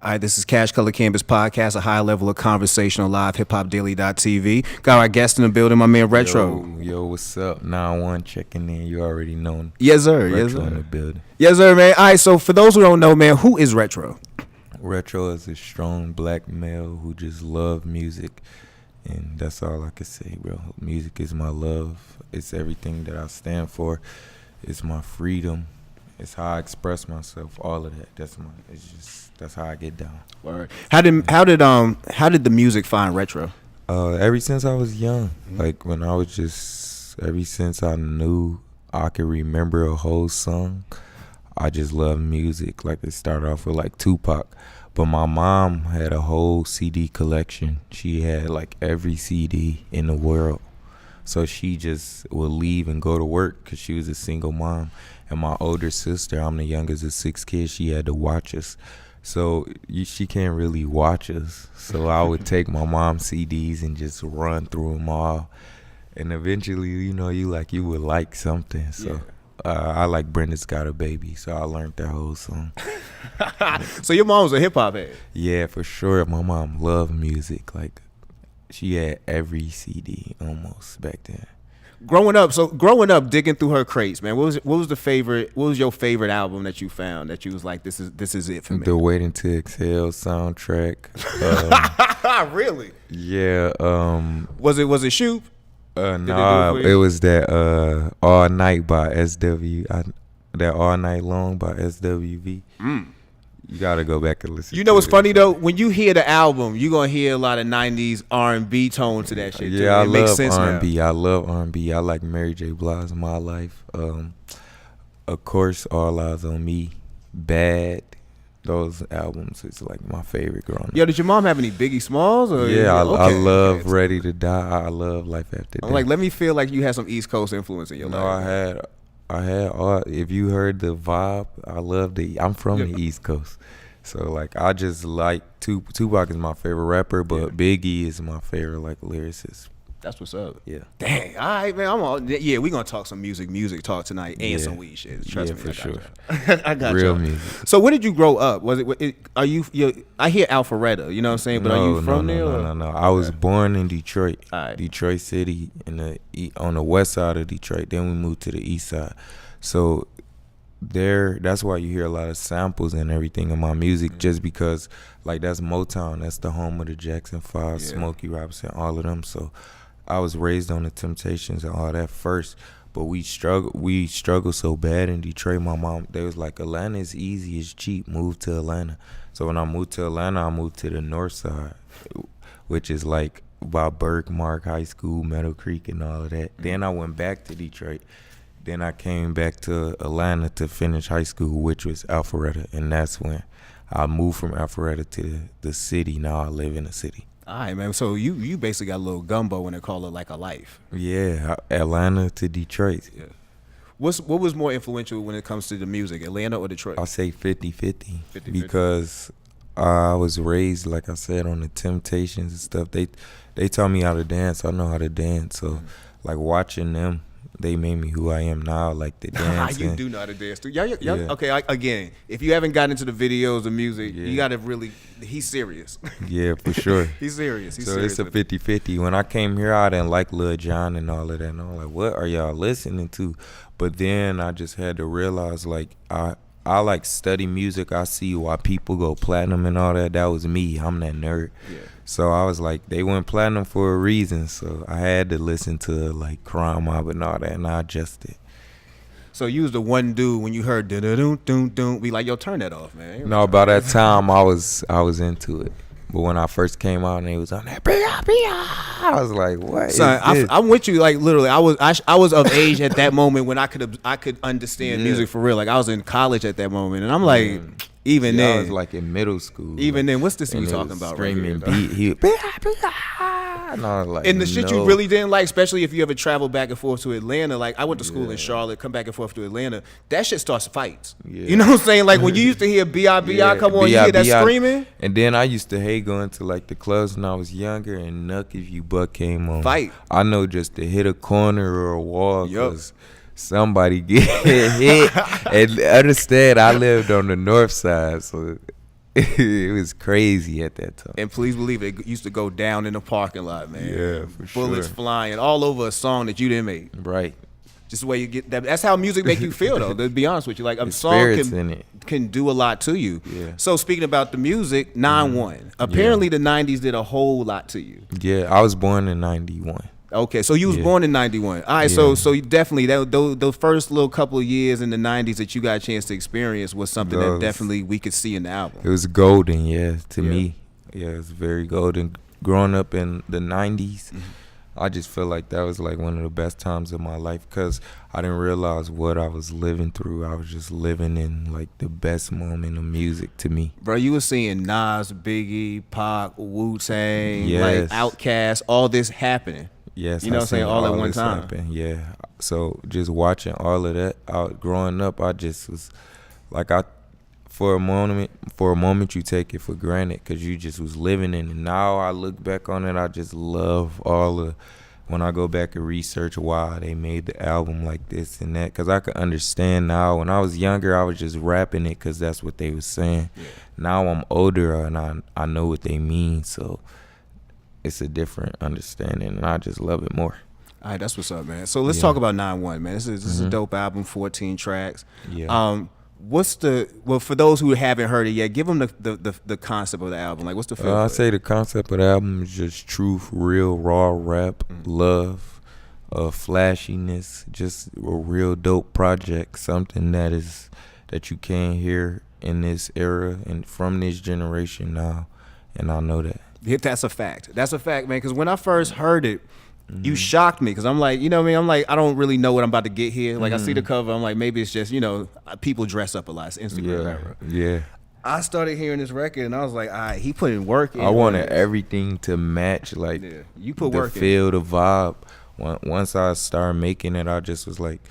All right, this is Cash Color Cannabis Podcast, a high level of conversation on live hiphopdaily.tv. Got our guest in the building, my man Retro. Yo, what's up? 9-1 checking in. You already know. Yes, sir. Retro yes, sir. in the building. Yes, sir, man. All right, so for those who don't know, man, who is Retro? Retro is a strong black male who just love music. And that's all I can say, bro. Music is my love. It's everything that I stand for. It's my freedom. It's how I express myself. All of that. That's how I get down. Word. How did the music find Retro? Ever since I was young, like when I was ever since I knew I could remember a whole song, I just loved music. Like it started off with like Tupac, but my mom had a whole CD collection. She had like every CD in the world. So she just would leave and go to work because she was a single mom. And my older sister, I'm the youngest of 6 kids, she had to watch us. So she can't really watch us. So I would take my mom's CDs and just run through them all. And eventually, you would like something. So I like Brenda's Got a Baby. So I learned that whole song. So your mom was a hip-hop head? Yeah, for sure. My mom loved music. Like she had every CD almost back then. Growing up, digging through her crates, man. What was your favorite album that you found that you was like, this is it for me? The Waiting to Exhale soundtrack. Really? Yeah. Was it Shoot? No, it was that All Night by SW. That All Night Long by SWV. You gotta go back and listen. You know what's funny though? When you hear the album, you gonna hear a lot of 90s R&B tone to that shit. Yeah, too. I love R&B. I love R&B. I like Mary J. Blige, My Life. Of course, All Eyes on Me, Bad. Those albums is like my favorite growing up. Yo, did your mom have any Biggie Smalls? Or I love Ready to Die. I love Life After Death. I'm like, let me feel like you had some East Coast influence in your life. No, I had all. If you heard the vibe, I'm from the East Coast. So like I just like Tupac is my favorite rapper, but Biggie is my favorite like lyricist. That's what's up. Yeah. Dang. All right, man. We gonna talk some music talk tonight and some weed shit. Trust me, for sure. I got real you. music. So where did you grow up? Was it? Are you? I hear Alpharetta. You know what I'm saying? But are you from there? No. I was born in Detroit, right. Detroit City, on the west side of Detroit. Then we moved to the east side. So that's why you hear a lot of samples and everything in my music, just because like that's Motown. That's the home of the Jackson 5, Smokey Robinson, all of them. So I was raised on the Temptations and all that first, but we struggled so bad in Detroit. My mom, they was like, Atlanta is easy, it's cheap, move to Atlanta. So when I moved to Atlanta, I moved to the north side, which is like by Bergmark High School, Meadow Creek and all of that. Then I went back to Detroit. Then I came back to Atlanta to finish high school, which was Alpharetta, and that's when I moved from Alpharetta to the city. Now I live in the city. All right, man. So you basically got a little gumbo when they call it like a life. Yeah, Atlanta to Detroit. Yeah. What was more influential when it comes to the music, Atlanta or Detroit? I'll say 50-50 because I was raised, like I said, on the Temptations and stuff. They taught me how to dance. I know how to dance. So like watching them, they made me who I am now, like the dance. You do know how to dance too. Y'all, okay, again, if you haven't gotten into the videos of music, you got to really, he's serious. Yeah, for sure. He's serious. So it's a 50-50. When I came here, I didn't like Lil Jon and all of that. And I'm like, what are y'all listening to? But then I just had to realize, like, I like study music. I see why people go platinum and all that. That was me. I'm that nerd. Yeah. So I was like, they went platinum for a reason. So I had to listen to like Crime Mob and all that, and I adjusted. So you was the one dude when you heard dun-dun-dun-dun-dun, be like, yo, turn that off, man. No, by that time I was into it. But when I first came out and they was on that, I was like, "What?" Son, I'm with you. Like literally, I was of age at that moment when I could understand music for real. Like I was in college at that moment, and I'm like, even then, I was like in middle school. Even then, what's this we talking about? Screaming right here, beat, and I was like, and the shit you really didn't like, especially if you ever travel back and forth to Atlanta. Like I went to school in Charlotte, come back and forth to Atlanta. That shit starts fights. Yeah. You know what I'm saying? Like when you used to hear B.I.B.I. come on, you hear that screaming. And then I used to hate going to like the clubs when I was younger, and Nuck If You Buck came on. Fight. I know just to hit a corner or a wall because somebody get hit. And understand, I lived on the north side, so It was crazy at that time. And please believe it used to go down in the parking lot, man. Yeah, for Bullets sure. flying all over a song that you didn't make. Right. Just the way you get that. That's how music make you feel, though. To be honest with you, like a The song spirits in it. can do a lot to you. Yeah. So speaking about the music, 9-1. Apparently, the 90s did a whole lot to you. Yeah, I was born in 91. Okay, so you was born in 91. All right, Yeah. so you definitely those first little couple of years in the 90s that you got a chance to experience was something that Those- definitely we could see in the album. It was golden, yeah, to Yeah. me. Yeah, it was very golden. Growing up in the 90s, I just feel like that was like one of the best times of my life because I didn't realize what I was living through. I was just living in like the best moment of music to me. Bro, you were seeing Nas, Biggie, Pac, Wu-Tang, like Yes. Outkast, all this happening. Yes, You know what I'm saying? seen All at one this time. happen. Yeah. So just watching all of that out growing up, I just was like for a moment you take it for granted because you just was living in it. Now I look back on it, I just love all of when I go back and research why they made the album like this and that because I can understand now. When I was younger, I was just rapping it because that's what they was saying. Yeah. Now I'm older and I know what they mean, so it's a different understanding, and I just love it more. All right, that's what's up, man. So let's talk about 9-1, man. This is a dope album, 14 tracks. Yeah. For those who haven't heard it yet, give them the concept of the album. Like, what's the feel? I say the concept of the album is just truth, real, raw rap, love, flashiness, just a real dope project, something that you can't hear in this era and from this generation now, and I know that. That's a fact. That's a fact, man. Because when I first heard it, you shocked me. Because I'm like, you know what I mean? I'm like, I don't really know what I'm about to get here. Like, I see the cover. I'm like, maybe it's just, people dress up a lot. It's Instagram era. Yeah. I started hearing this record, and I was like, all right, he putting work in. I wanted everything to match, like, you put the work in. feel, the vibe. Once I started making it, I just was like,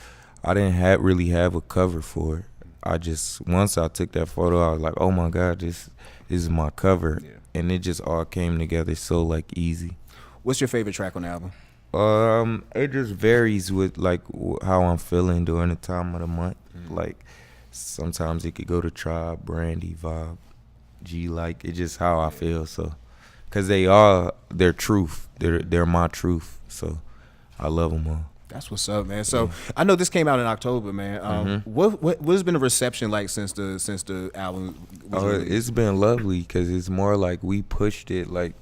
I didn't really have a cover for it. Once I took that photo, I was like, oh my God, this is my cover. Yeah. And it just all came together so like easy. What's your favorite track on the album? It just varies with like how I'm feeling during the time of the month. Like sometimes it could go to Tribe, Brandy, Vibe, G, like it's just how I feel. So, cause they're truth. They're my truth. So, I love them all. That's what's up, man. So I know this came out in October, man. What has been the reception like since the album was released? It's been lovely because it's more like we pushed it. Like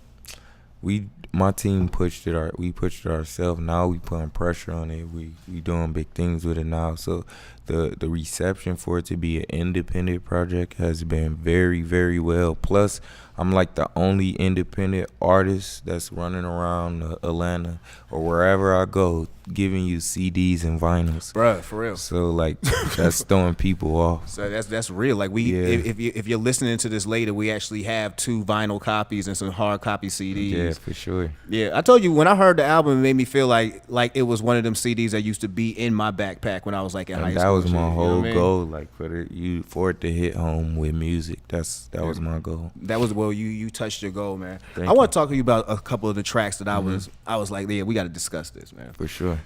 my team pushed it. We pushed it ourselves. Now we putting pressure on it. We doing big things with it now. So the reception for it to be an independent project has been very, very well. Plus, I'm like the only independent artist that's running around Atlanta or wherever I go giving you CDs and vinyls. Bruh, for real. So like that's throwing people off. So that's real. Like if you're listening to this later, we actually have 2 vinyl copies and some hard copy CDs. Yeah, for sure. Yeah, I told you when I heard the album, it made me feel like it was one of them CDs that used to be in my backpack when I was like in high school. That was my whole goal, like for it to hit home with music. That was my goal. That was you touched your goal, man. I want to talk to you about a couple of the tracks that I was like, yeah, we got to discuss this, man. For sure.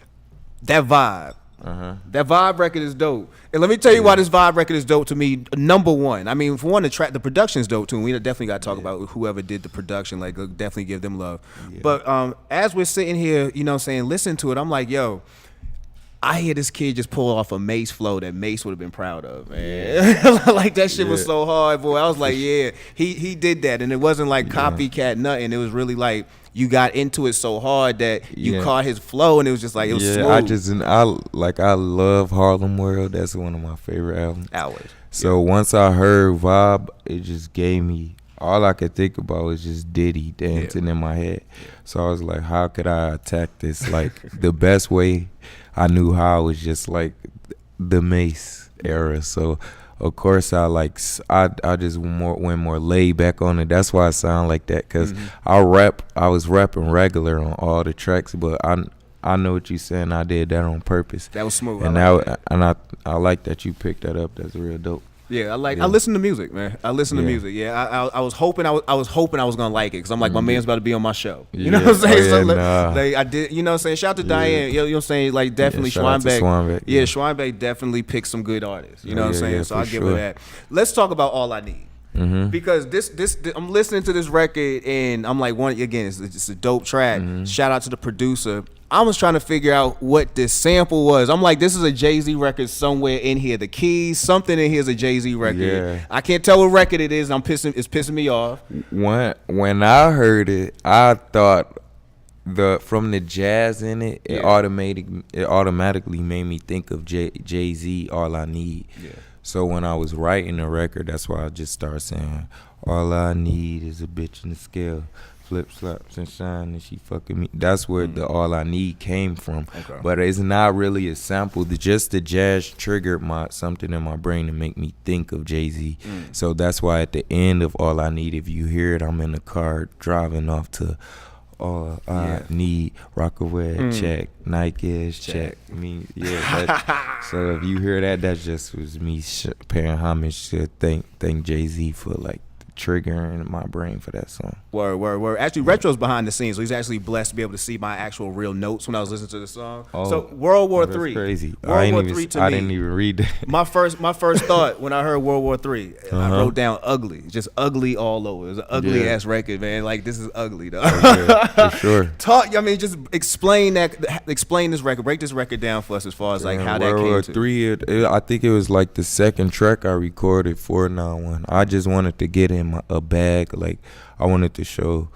That vibe. That vibe record is dope. And let me tell you why this vibe record is dope to me. Number one, I mean, for one, the production is dope too. And we definitely got to talk about whoever did the production. Like, definitely give them love. Yeah. But as we're sitting here, listen to it, I'm like, yo, I hear this kid just pull off a Mace flow that Mace would have been proud of, man. Yeah. Like, that shit was so hard, boy. I was like, yeah, he did that. And it wasn't like copycat nothing. It was really like you got into it so hard that you caught his flow, and it was just like, it was smooth. I love Harlem World. That's one of my favorite albums. Always. So once I heard Vibe, it just gave me, all I could think about was just Diddy dancing in my head. So I was like, how could I attack this? Like, the best way I knew how was just like the Mace era. So of course I just went more laid back on it. That's why I sound like that, because I was rapping regular on all the tracks, but I know what you're saying. I did that on purpose. That was smooth. And I like that you picked that up. That's real dope. Yeah, I listen to music, man. I listen to music. Yeah, I was hoping I was gonna like it, because I'm like, my man's about to be on my show. You know what I'm saying? Like, I did. You know what I'm saying? Shout out to Diane. You know what I'm saying? Like, definitely Schweinbeck. Yeah, Schweinbeck definitely picked some good artists. You know what I'm saying? So I give her that. Let's talk about All I Need. Because this I'm listening to this record and I'm like, it's a dope track. Shout out to the producer. I was trying to figure out what this sample was. I'm like, this is a Jay-Z record somewhere in here. The keys, something in here is a Jay-Z record. Yeah. I can't tell what record it is. It's pissing me off. When I heard it, I thought from the jazz in it, it automatically made me think of Jay-Z, All I Need. Yeah. So when I was writing the record, that's why I just started saying, all I need is a bitch in the scale. Flip, slaps, and shine, and she fucking me. That's where the All I Need came from. Okay. But it's not really a sample. Just the jazz triggered something in my brain to make me think of Jay-Z. So that's why at the end of All I Need, if you hear it, I'm in the car driving off to All I Need, Rockaway, check, Nike's, check. I mean, so if you hear that, that just was me paying homage to thank Jay-Z for like triggering my brain for that song. Word. Actually, Retro's behind the scenes, so he's actually blessed to be able to see my actual real notes when I was listening to the song. So World War III. Crazy. World War III to me. I didn't even read that. My first thought when I heard World War III, I wrote down ugly. Just ugly all over. It was an ugly ass record, man. Like, this is ugly though. For sure. Just explain this record. Break this record down for us as far as like how that came to. World War III, I think it was like the second track I recorded for 9-1. I just wanted to get in a bag, like I wanted to show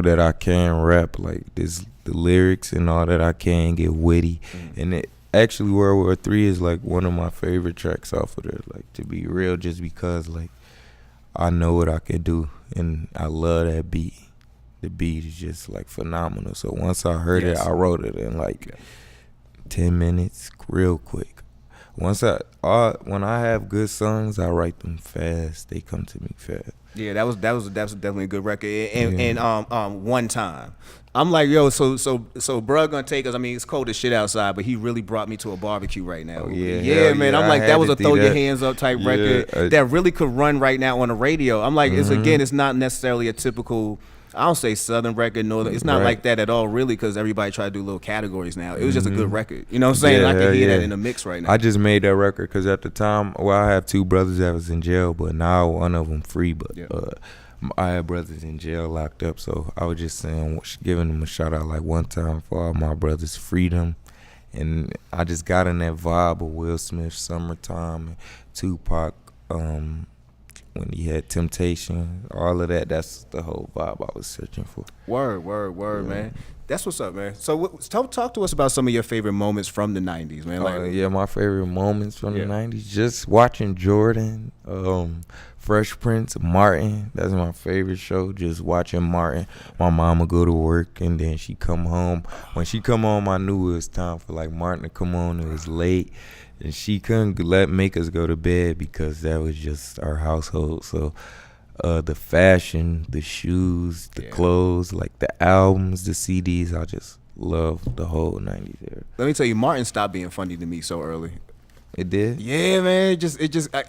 that I can rap, like the lyrics and all that. I can get witty, and it actually World War III is like one of my favorite tracks off of there. Like, to be real, just because like I know what I can do, and I love that beat. The beat is just like phenomenal. So once I heard it, I wrote it in like 10 minutes, real quick. When I have good songs, I write them fast. They come to me fast. Yeah, that was definitely a good record. And One Time, I'm like, yo, so bruh gonna take us. I mean, it's cold as shit outside, but he really brought me to a barbecue right now. Oh, yeah, man. I'm like, that was a throw your hands up type record that really could run right now on the radio. I'm like, it's not necessarily a typical, I don't say Southern record, Northern. It's not like that at all, really, because everybody try to do little categories now. It was just a good record. You know what I'm saying? I can hear that in the mix right now. I just made that record because at the time, I have two brothers that was in jail, but now one of them free. But I had brothers in jail locked up, so I was just saying, giving them a shout out like one time for all my brothers' freedom. And I just got in that vibe of Will Smith, Summertime, and Tupac, when he had Temptation, all of that. That's the whole vibe I was searching for. Word, man. That's what's up, man. So talk to us about some of your favorite moments from the 90s, man. My favorite moments from the 90s, just watching Jordan, Fresh Prince, Martin. That's my favorite show, just watching Martin. My mom would go to work, and then she come home. When she come home, I knew it was time for like Martin to come on. It was late. And she couldn't make us go to bed because that was just our household. So the fashion, the shoes, the clothes, like the albums, the CDs, I just love the whole 90s era. Let me tell you, Martin stopped being funny to me so early. It did? Yeah, man.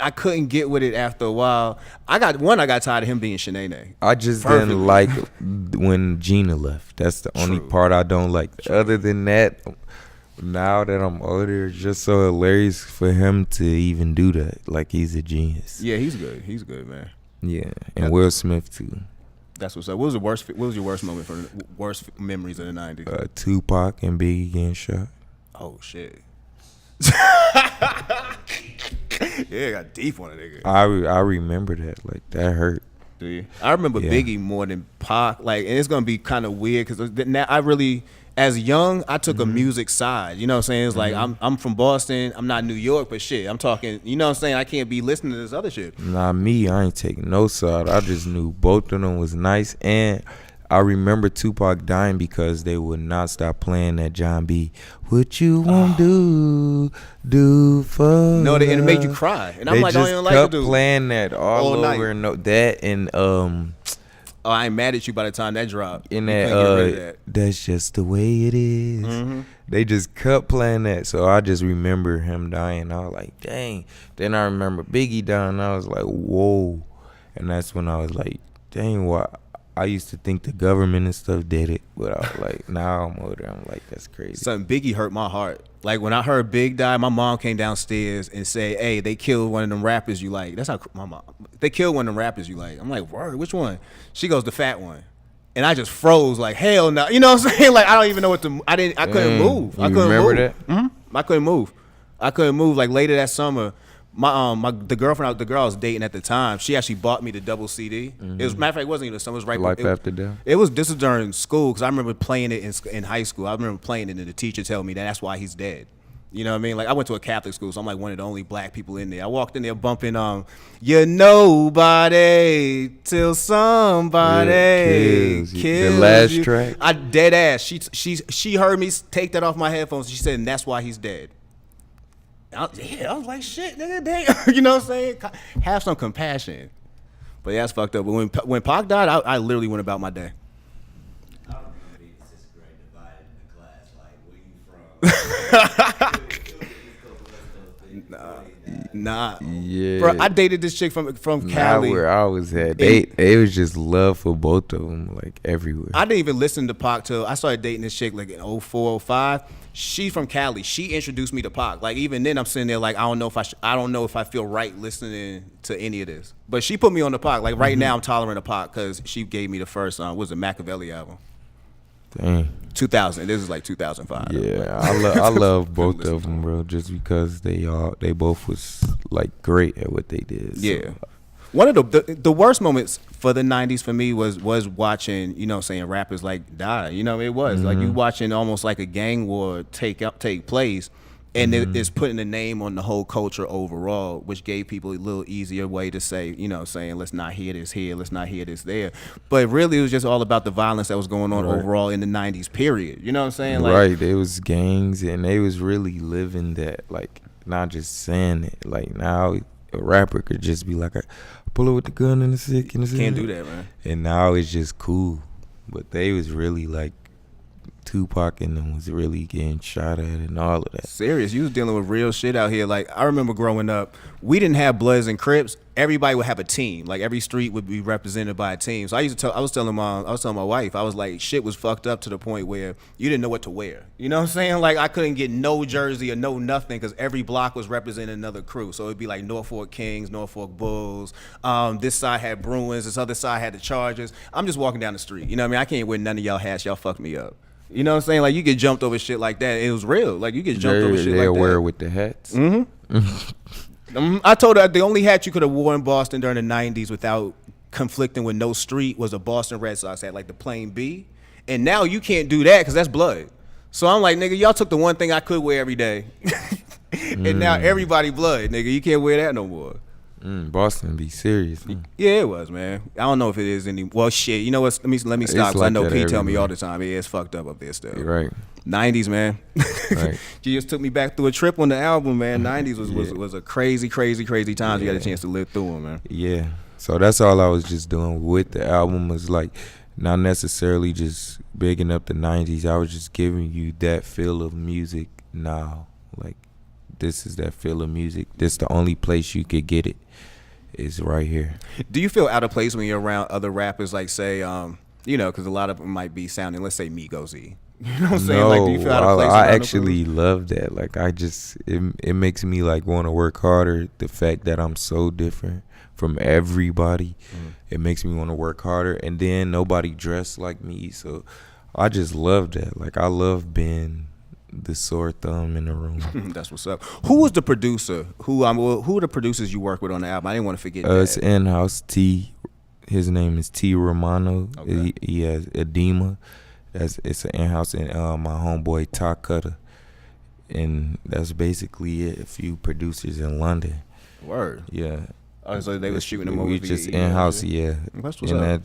I couldn't get with it after a while. I got tired of him being Shanae. I just didn't like when Gina left. That's the only part I don't like. Other than that, now that I'm older, it's just so hilarious for him to even do that. Like, he's a genius. Yeah, he's good. He's good, man. Yeah, and Will Smith too. That's what's up. What was your worst moment for the worst memories of the 90s? Tupac and Biggie getting shot. Oh shit. Yeah, got deep on it, nigga. I remember that. Like, that hurt. Do you? I remember Biggie more than Pac. Like, and it's gonna be kind of weird because now I really, as young, I took a music side. You know what I'm saying? It's like I'm from Boston. I'm not New York, but shit, I'm talking. You know what I'm saying? I can't be listening to this other shit. Nah, me, I ain't taking no side. I just knew both of them was nice, and I remember Tupac dying because they would not stop playing that John B. What you won't do for no, and it made you cry, and I'm like, I don't like to do playing that all over and that and Oh, I ain't mad at you by the time that dropped. In that, that's just the way it is. They just kept playing that. So I just remember him dying. I was like, dang. Then I remember Biggie dying. I was like, whoa. And that's when I was like, dang, why? I used to think the government and stuff did it, but I was like, now I'm older, I'm like, that's crazy. Something Biggie hurt my heart. Like when I heard Big die, my mom came downstairs and said, "Hey, they killed one of them rappers you like." That's how my mom. They killed one of them rappers you like. I'm like, word, which one? She goes, the fat one. And I just froze like, hell no. You know what I'm saying? Like I don't even know what to. I couldn't move. I couldn't remember move. that? Mm-hmm. I couldn't move. I couldn't move. Like later that summer, the girl I was dating at the time, she actually bought me the double CD. It was, matter of fact, it wasn't even the summer. It was right. Life After Death. This was during school because I remember playing it in high school. I remember playing it and the teacher telling me that's why he's dead. You know what I mean? Like I went to a Catholic school, so I'm like one of the only black people in there. I walked in there bumping "You're Nobody Till Somebody Kills the last you." track. I dead ass. She heard me take that off my headphones. She said, and that's why he's dead. I was like, shit, nigga, damn. You know what I'm saying? Have some compassion. But yeah, that's fucked up. But when Pac died, I literally went about my day. I don't remember being in sixth grade divided in the class. Like, where you from? Nah. Yeah. Bro, I dated this chick from Cali. Where I was at, it was just love for both of them, like everywhere. I didn't even listen to Pac till I started dating this chick like in 04, 05. She's from Cali. She introduced me to Pac. Like even then, I'm sitting there like I don't know if I feel right listening to any of this. But she put me on the Pac. Like right now, I'm tolerant of Pac because she gave me the first was the Machiavelli album. Dang. 2000. This is like 2005. Yeah, I love both of them, bro. Just because they both was like great at what they did. So. Yeah. One of the worst moments for the 90s for me was watching, you know, saying rappers like die. You know, it was like you watching almost like a gang war take place, and it's putting a name on the whole culture overall, which gave people a little easier way to say, you know, saying let's not hear this here, let's not hear this there. But really, it was just all about the violence that was going on overall in the 90s period. You know what I'm saying? Like, right. There was gangs, and they was really living that, like not just saying it. Like now, a rapper could just be like, pull up with the gun and the sick and the sick. Can't do that, man. And now it's just cool. But they was really like Tupac and them was really getting shot at and all of that. Serious. You was dealing with real shit out here. Like I remember growing up, we didn't have Bloods and Crips. Everybody would have a team. Like every street would be represented by a team. So I was telling my wife, I was like, shit was fucked up to the point where you didn't know what to wear. You know what I'm saying? Like I couldn't get no jersey or no nothing because every block was representing another crew. So it'd be like Norfolk Kings, Norfolk Bulls. This side had Bruins. This other side had the Chargers. I'm just walking down the street. You know what I mean? I can't wear none of y'all hats. Y'all fucked me up. You know what I'm saying? Like you get jumped over shit like that. It was real. Like you get jumped over shit like that. They're aware with the hats. I told her the only hat you could have worn in Boston during the 90s without conflicting with no street was a Boston Red Sox hat, like the plain B. And now you can't do that because that's blood. So I'm like, nigga, y'all took the one thing I could wear every day. And now everybody blood, nigga. You can't wear that no more. Boston be serious. Huh? Yeah, it was, man. I don't know if it is any. Well, shit. You know what? Let me stop. Cause like I know P tell me all the time. Yeah, it's fucked up there still. You're right. 90s, man. Right. She just took me back through a trip on the album, man. 90s was a crazy time. You got a chance to live through them, man. Yeah. So that's all I was just doing with the album was like not necessarily just bigging up the 90s. I was just giving you that feel of music now. Like this is that feel of music. This the only place you could get it is right here. Do you feel out of place when you're around other rappers like say, you know, because a lot of them might be sounding, let's say Migos-y. You know what I'm saying? No, like, do you feel out of place? I actually love that. Like I just it makes me like want to work harder. The fact that I'm so different from everybody, it makes me want to work harder. And then nobody dressed like me, so I just love that. Like I love being the sore thumb in the room. That's what's up. Who was the producer? Who are the producers you work with on the album? I didn't want to forget that. It's in-house T. His name is T. Romano. Okay. He has Edema. It's an in-house, and my homeboy Ty Cutter. And that's basically it. A few producers in London. Word. Yeah. Oh, so they was shooting them over. We just in-house, yeah. That's what's up.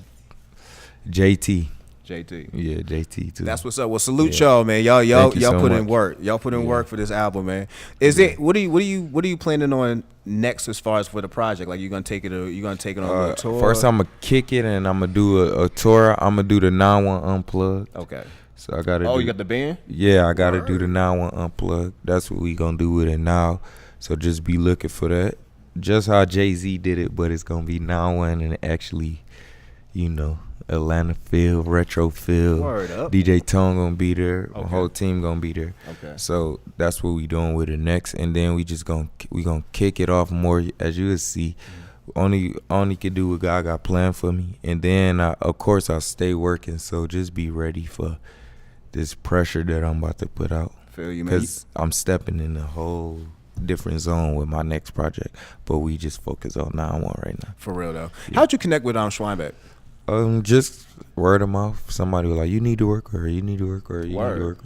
JT. JT. Yeah, JT too. That's what's up. Well, salute y'all, man. Y'all so put much. in work. Y'all put in work for this album, man. Is it? What are you planning on next as far as for the project? Like you gonna take it? You gonna take it on a tour? First, I'm gonna kick it, and I'm gonna do a tour. I'm gonna do the 9-1 Unplugged. Okay. So I gotta. Oh, you got the band? Yeah, I gotta do the 9-1 Unplugged. That's what we gonna do with it now. So just be looking for that. Just how Jay-Z did it, but it's gonna be 9-1 and actually, you know, Atlanta feel, retro feel. Word up. DJ Tone gonna be there. Okay. The whole team gonna be there. Okay. So that's what we doing with it next, and then we gonna kick it off more. As you will see, only can do what God got planned for me, and then of course I'll stay working. So just be ready for this pressure that I'm about to put out. Feel you, man. Because I'm stepping in a whole different zone with my next project, but we just focus on 9-1 right now. For real though. Yeah. How'd you connect with Schweinbeck? Just word of mouth. Somebody was like, "You need to work," or "You need to work," or "You Word. need to work."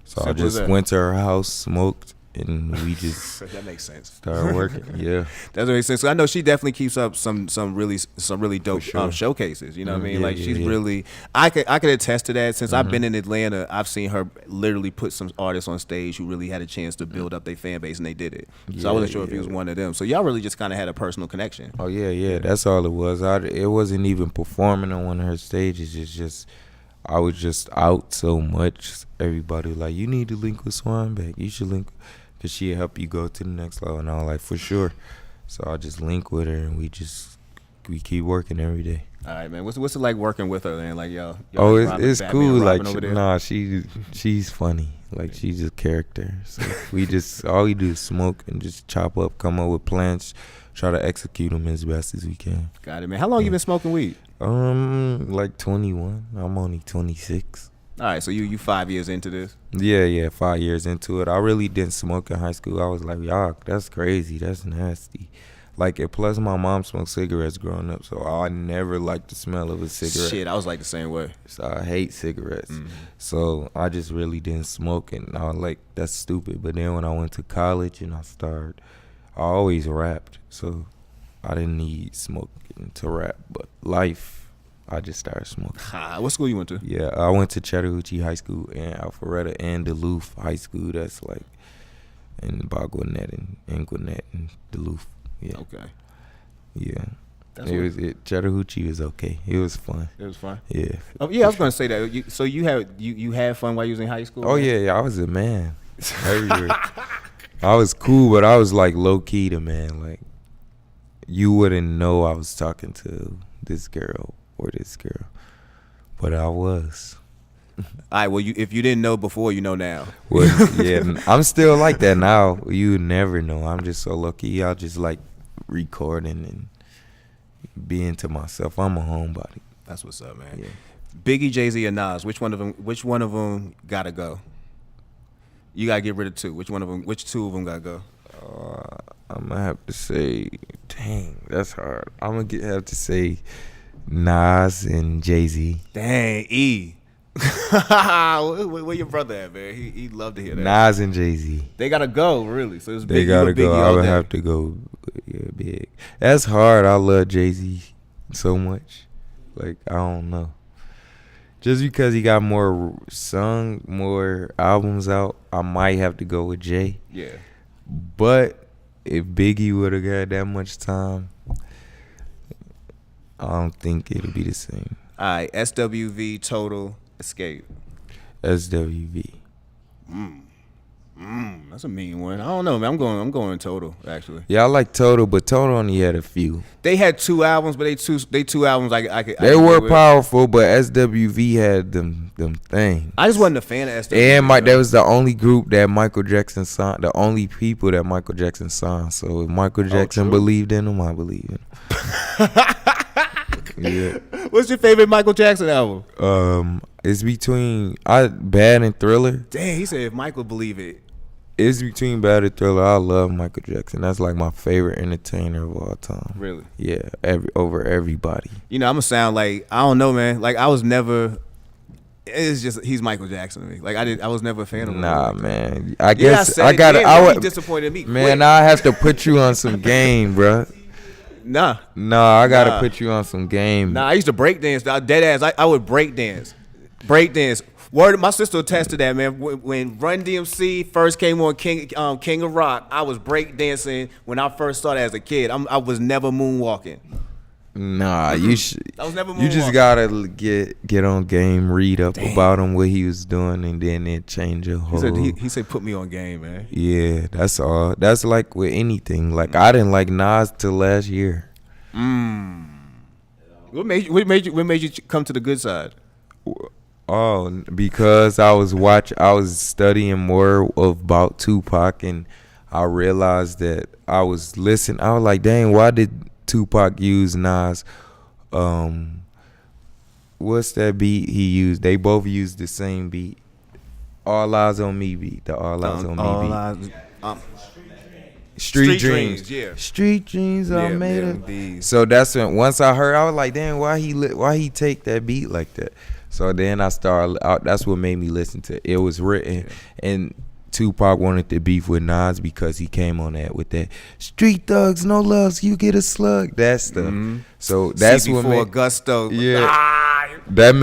So Simple I as just that. went to her house, smoked, and we just That makes sense. started working. Yeah. That makes sense. I know she definitely keeps up some really dope sure. showcases. You know what I mean? Yeah, Like yeah, she's yeah. really. I could attest to that. Since I've been in Atlanta, I've seen her literally put some artists on stage who really had a chance to build up their fan base, and they did it. So I wasn't sure if he was one of them. So y'all really just kind of had a personal connection. Oh yeah. That's all it was. It wasn't even performing on one of her stages. It's just I was just out so much. Everybody was like, "You need to link with Swanbeck. You should link, cause she'll help you go to the next level." And I was like, "For sure." So I just link with her, and we keep working every day. All right, man. What's it like working with her? Then like y'all Oh, like robbing it's Batman cool. and Like, Robin over there? she's funny. Like, she's a character. So all we do is smoke and just chop up, come up with plans, try to execute them as best as we can. Got it, man. How long you been smoking weed? Like 21. I'm only 26. All right, so you 5 years into this. Yeah, 5 years into it. I really didn't smoke in high school. I was like, y'all, that's crazy. That's nasty. Like, and plus my mom smoked cigarettes growing up, so I never liked the smell of a cigarette. Shit, I was like the same way. So I hate cigarettes. So I just really didn't smoke, and I was like, that's stupid. But then when I went to college and I always rapped, so I didn't need smoking to rap. But life, I just started smoking. What school you went to? Yeah, I went to Chattahoochee High School and Alpharetta and Duluth High School. That's like in Gwinnett and Gwinnett and Duluth. Yeah. Okay. Yeah. That's Chattahoochee was okay. It was fun. It was fun. Yeah. Oh yeah, I was gonna say that. So you had fun while you was in high school? Oh man? yeah, I was a man. Everywhere. I was cool, but I was like low key the man. Like, you wouldn't know I was talking to this girl or this girl, but I was. All right. Well, if you didn't know before, you know now. Well, yeah, I'm still like that now. You never know. I'm just so lucky. I just like recording and being to myself. I'm a homebody. That's what's up, man. Yeah. Biggie, Jay-Z, or Nas? Which one of them gotta go? You gotta get rid of two. Which two of them gotta go? I'm gonna have to say, dang, that's hard. I'm gonna have to say Nas and Jay-Z. Dang, E. Where your brother at, man? He'd love to hear that. Nas and Jay-Z. They gotta go, really. So it's They Biggie gotta or go. Biggie I all would day. have to go big. That's hard. I love Jay-Z so much. Like, I don't know. Just because he got more albums out, I might have to go with Jay. Yeah. But if Biggie would have got that much time, I don't think it'll be the same. All right. SWV, Total, Escape. SWV. That's a mean one. I don't know, man. I'm going Total, actually. Yeah, I like Total, but Total only had a few. They had 2 albums, but they two albums I could. They were powerful, but SWV had them things. I just wasn't a fan of SWV. And that was the only group that Michael Jackson signed, the only people that Michael Jackson signed. So if Michael Jackson true. believed in them, I believe in them. Yeah. What's your favorite Michael Jackson album? It's between Bad and Thriller. Dang, he said if Michael believe it. It's between Bad and Thriller. I love Michael Jackson. That's like my favorite entertainer of all time. Really? Yeah, over everybody. You know, I'm gonna sound like I don't know, man. Like I was never. It's just he's Michael Jackson to me. Like I was never a fan of him. Nah, man. I guess I got it. I would disappointed me. Man, quick. I have to put you on some game, bruh. Nah, I gotta Nah. put you on some game. I used to break dance. Dead ass. I would break dance. Word, my sister attested that, man. When Run DMC first came on King of Rock, I was break dancing when I first started as a kid. I was never moonwalking. Nah, you should. I was never You just moonwalking. gotta get on game, read up about him, what he was doing, and then it change your whole. He said put me on game, man. Yeah, that's all. That's like with anything. Like I didn't like Nas till last year. What made you come to the good side? Oh, because I was studying more about Tupac, and I realized that I was listening. I was like, dang, why did Tupac use Nas? What's that beat he used? They both used the same beat. All Eyes on Me beat. The All Eyes on Me beat. Street Dreams. Yeah. Street Dreams are made of these. So that's when once I heard, I was like, damn, why he take that beat like that? So then I started. That's what made me listen to it. It was written, and Tupac wanted to beef with Nas because he came on that with that street thugs, no loves, you get a slug, that stuff. Mm-hmm. So that's what made Gusto. That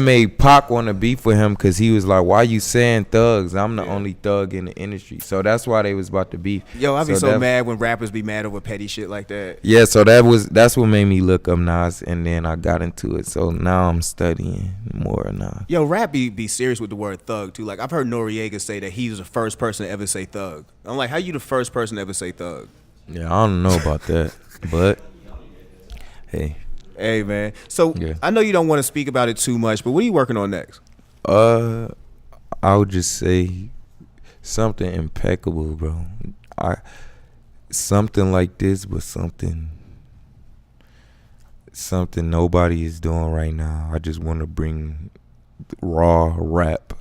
made Pac want to beef with him because he was like, why you saying thugs? I'm the only thug in the industry. So that's why they was about to beef. Yo, I be so mad when rappers be mad over petty shit like that. Yeah, so that's what made me look up Nas, and then I got into it. So now I'm studying more Nas. Yo, rap be serious with the word thug too. Like I've heard Noriega say that he was the first person to ever say thug. I'm like, how you the first person to ever say thug? Yeah, I don't know about that, but hey. Hey man, so I know you don't want to speak about it too much, but what are you working on next? I would just say something impeccable, bro. Something like this, but something nobody is doing right now. I just want to bring raw rap,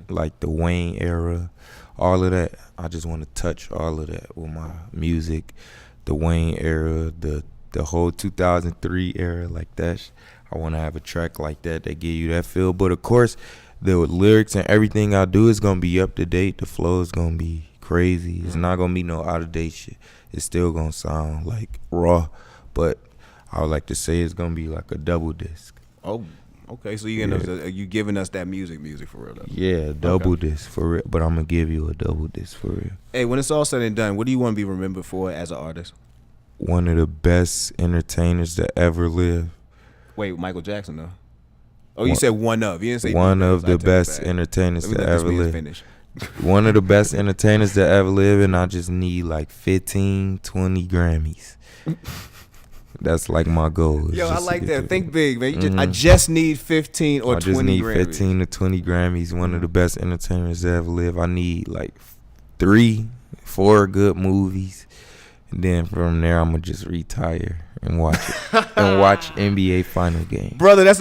like the Wayne era, all of that. I just want to touch all of that with my music, the Wayne era, the whole 2003 era, like that. I want to have a track like that give you that feel. But of course, the lyrics and everything I do is gonna be up to date. The flow is gonna be crazy. It's not gonna be no out of date shit. It's still gonna sound like raw, but I would like to say it's gonna be like a double disc. Oh, okay. So you giving us that music for real though? Yeah, double disc for real. But I'm gonna give you a double disc for real. Hey, when it's all said and done, what do you want to be remembered for as an artist? One of the best entertainers to ever live. Wait, Michael Jackson though? Oh, you said one of. You didn't say one of the best entertainers to ever live. One of the best entertainers to ever live, and I just need like 15, 20 Grammys. That's like my goal. Yo, I like that. Think big, man. I just need 15 or 20 Grammys. I just need 15 to 20 Grammys. One of the best entertainers to ever live. I need like 3, 4 good movies. And then from there, I'm gonna just retire and watch NBA final game. Brother, that's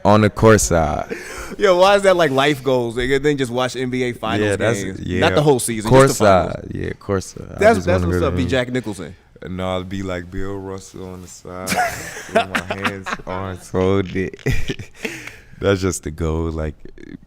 on the court side. Yo, why is that like life goals? Nigga? Then just watch NBA finals games. Not the whole season. Court just the side, yeah, court side. That's what's up. Be Jack Nicholson. No, I'll be like Bill Russell on the side with my hands arms folded. That's just the goal, like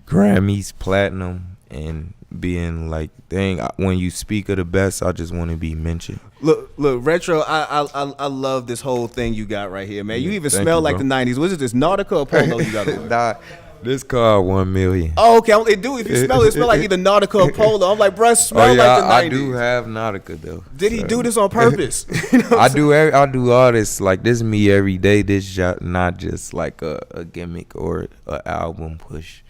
Grammys, platinum, and being like, dang, when you speak of the best, I just want to be mentioned. Look, Retro, I love this whole thing you got right here, man. You even smell like the 90s. What is this, Nautica or Polo you got on? Nah, this called 1 million. Oh, okay. It do. If you smell it, like either Nautica or Polo. I'm like, bruh, smell like the 90s. I do have Nautica though. Did he do this on purpose? You know I do all this. Like, this is me every day. This not just like a gimmick or an album push.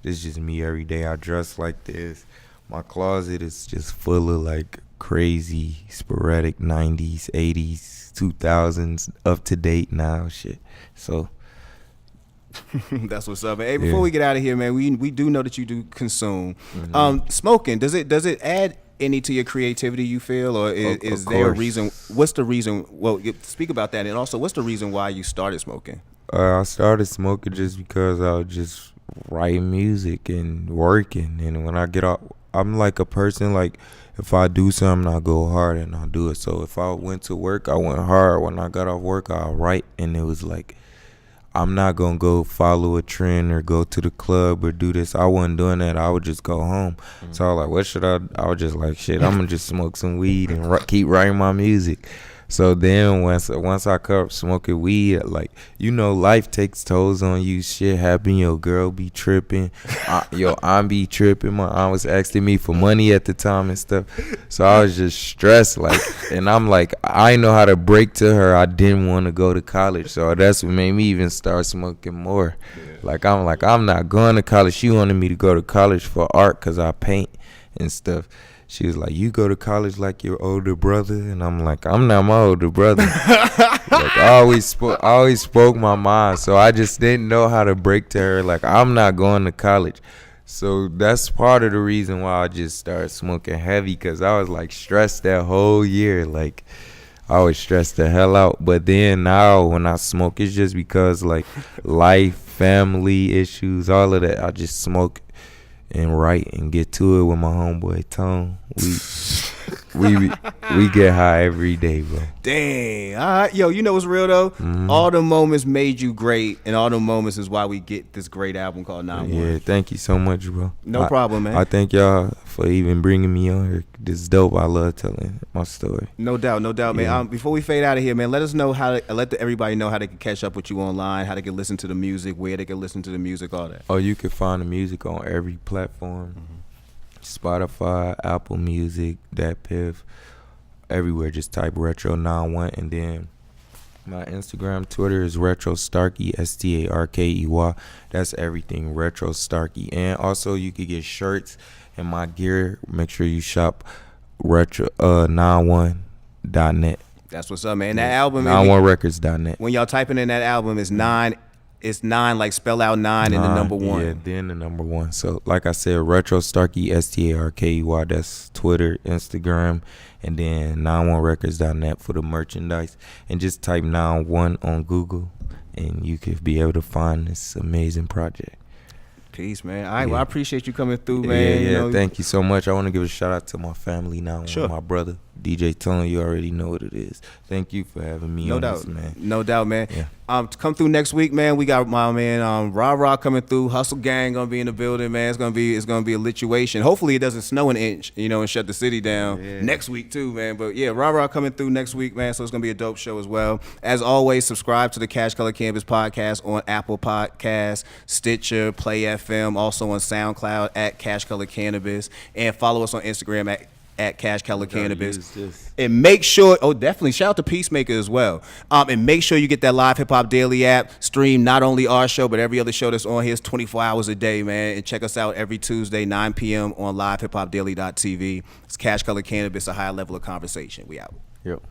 This is just me every day. I dress like this. My closet is just full of like crazy, sporadic 90s, 80s, 2000s, up to date now shit. So that's what's up. Hey, before we get out of here, man, we do know that you do consume. Smoking, does it add any to your creativity, you feel, or is there a reason? What's the reason? Well, speak about that, and also, what's the reason why you started smoking? I started smoking just because I was just writing music and working, and when I get off, I'm like a person, like, if I do something, I go hard and I do it. So if I went to work, I went hard. When I got off work, I write, and it was like, I'm not gonna go follow a trend or go to the club or do this. I wasn't doing that. I would just go home. So I was like, what should I was just like, shit, I'm gonna just smoke some weed and keep writing my music. So then once I cut smoking weed, like, you know, life takes tolls on you. Shit happen. Your girl be tripping. Your aunt be tripping. My aunt was asking me for money at the time and stuff. So I was just stressed, like, and I'm like, I know how to break to her. I didn't want to go to college. So that's what made me even start smoking more. Yeah. I'm not going to college. She wanted me to go to college for art because I paint and stuff. She was like, "You go to college like your older brother," and I'm like, "I'm not my older brother." Like I always spoke my mind, so I just didn't know how to break to her like I'm not going to college. So that's part of the reason why I just started smoking heavy, because I was like stressed that whole year. Like I was stressed the hell out. But then now when I smoke, it's just because like life, family issues, all of that. I just smoke and write and get to it with my homeboy Tone. We get high every day, bro. Dang. All right. Yo, you know what's real though? Mm-hmm. All the moments made you great, and all the moments is why we get this great album called 91. Yeah, thank you so much, bro. No problem, man. I thank y'all for even bringing me on here. This is dope. I love telling my story. No doubt, man. Yeah. Before we fade out of here, man, let us know everybody know how they can catch up with you online, how they can listen to the music, where they can listen to the music, all that. Oh, you can find the music on every platform. Spotify, Apple Music, DatPiff, everywhere. Just type Retro 91, and then my Instagram, Twitter is Retro Starkey, STARKEY. That's everything, Retro Starkey. And also you can get shirts and my gear. Make sure you shop retro 91.net. That's what's up, man. That album, 91records.net. when y'all typing in that album, it's 9. It's 9, like spell out 9 and the number 1. Yeah, then the number 1. So like I said, Retro Starkey, STARKEY. That's Twitter, Instagram, and then 91records.net for the merchandise. And just type 91 on Google, and you could be able to find this amazing project. Peace, man. All right, well, I appreciate you coming through, man. Yeah, thank you so much. I want to give a shout out to my family now. Sure. My brother, DJ Tone, you already know what it is. Thank you for having me on this, man. No doubt, man. Yeah. Come through next week, man. We got my man Ra coming through. Hustle Gang gonna be in the building, man. It's gonna be a lituation. Hopefully it doesn't snow an inch, and shut the city down next week too, man. But yeah, Ra coming through next week, man. So it's gonna be a dope show as well. As always, subscribe to the Cash Color Cannabis podcast on Apple Podcasts, Stitcher, Play FM, also on SoundCloud at Cash Color Cannabis, and follow us on Instagram at Cash Color Cannabis. And make sure, definitely shout out to Peacemaker as well. And make sure you get that Live Hip Hop Daily app. Stream not only our show, but every other show that's on here. It's 24 hours a day, man. And check us out every Tuesday, 9 p.m. on livehiphopdaily.tv. It's Cash Color Cannabis, a higher level of conversation. We out. Yep.